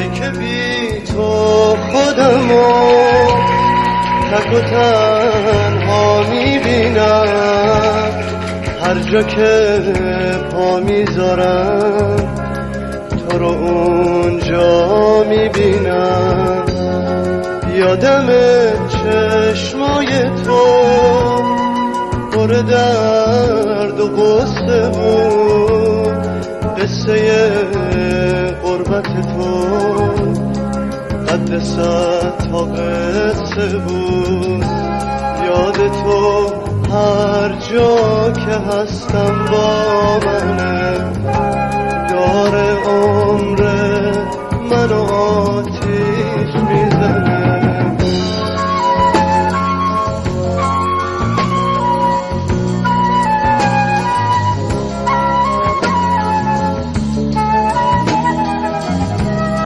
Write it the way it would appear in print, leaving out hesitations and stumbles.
که بی تو خودمو تک و تنها میبینم، هر جا که پا میذارم تو رو اونجا میبینم. یادم چشمای تو پر درد و غصه بود، قصه غربت تو قد 100 تا قصه بود. یاد تو هر جا که هستم با منه، یار عمر